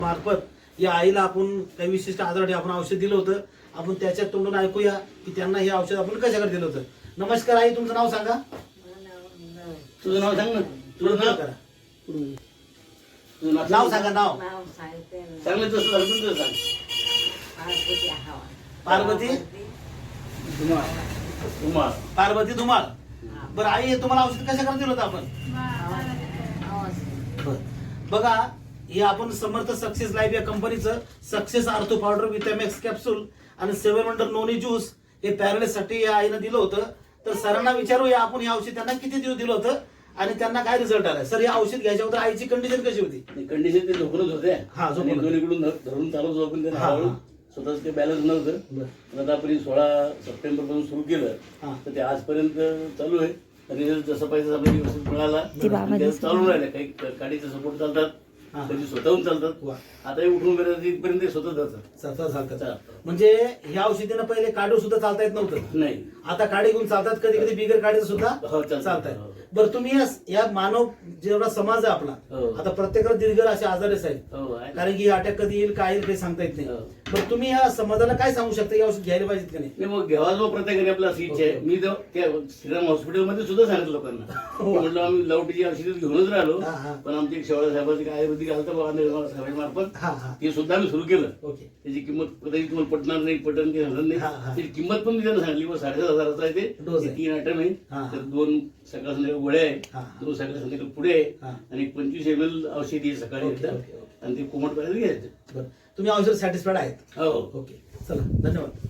मार्फत या आईला आपण काही विशिष्ट आजारासाठी आपण औषध दिलं होतं. आपण त्याच्या तोंडून ऐकूया की त्यांना हे औषध आपण कशाकडे दिलं होतं. नमस्कार आई, तुमचं नाव सांगा. तुझं नाव सांग ना. तुझं नाव करा. नाव सांगा. नाव चांगलं तसं झालं तुमचं सांग. पार्वती धुमाळ. पार्वती धुमाळ. बरं आई, हे तुम्हाला औषध कशाकडे दिलं होतं आपण. बघा, हे आपण समर्थ सक्सेस लाईफ या कंपनीचं सक्सेस आर्थो पावडर विटॅमॅक्स कॅप्सूल आणि 7 वंडर नोनी ज्यूस हे पॅरालिसिस साठी या आईनं दिलं होतं. तर सरांना विचारूया आपण हे औषध त्यांना किती दिवस दिलं होतं आणि त्यांना काय रिझल्ट आला. सर, हे औषध घ्यायच्या अगोदर आईची कंडिशन कशी होती. कंडिशन ते झोपणच होते. हा, झोपून होते. दोन्हीकडून धरून चालू झोपून त्यांना हळूहळू स्वतःच काही बॅलन्स नव्हतं. आता आपण 16 सप्टेंबर पासून सुरू केलं तर ते आजपर्यंत चालू आहे. आणि जसं पाहिजे आपल्याला व्यवस्थित मिळाला चालू राहिलं. काही गाडीचा सपोर्ट चालतात, कधी स्वतःहून चालतात. आता उठून इथपर्यंत स्वतः जातात. म्हणजे ह्या औषधीनं पहिले काढून सुद्धा चालता येत नव्हतं. नाही, आता काडी घेऊन चालतात, कधी कधी बिगर काढीचं सुद्धा चालतात. बरं, तुम्ही या मानव जेवढा समाज आहे आपला, आता प्रत्येकाला दीर्घ असे आजारच आहेत. कारण की अटॅक कधी येईल, काय येईल काही सांगता येत नाही. बरं, तुम्ही या समाजाला काय सांगू शकता, हे औषध घ्यायला पाहिजेत का नाही. मग घ्यावा जो प्रत्येकाने आपला अशी इच्छा आहे. मी त्या श्रीराम हॉस्पिटलमध्ये सुद्धा सांगितलं लोकांना. म्हटलं आम्ही लवटीची औषधी घेऊनच राहिलो, पण आमची एक शेवळा साहेबांची आयुर्वेदिक आलं मार्फत ते सुद्धा आम्ही सुरू केलं. त्याची किंमत कदाचित तुम्हाला पटणार नाही, पटन काही होणार नाही. त्याची किंमत पण मी त्यांना सांगली. 7,500 आहे ते. 3 आयटम आहे. तर 2 सकाळ संध्याकाळ गोळ्या आहे, 2 सकाळ संध्याकाळ पुढे आहे आणि 25 ml औषधी आहे सकाळी आणि ते कोमट पर्यंत घ्यायचं. तुम्ही औषध सॅटिस्फाईड आहेत. हो. ओके, चला, धन्यवाद.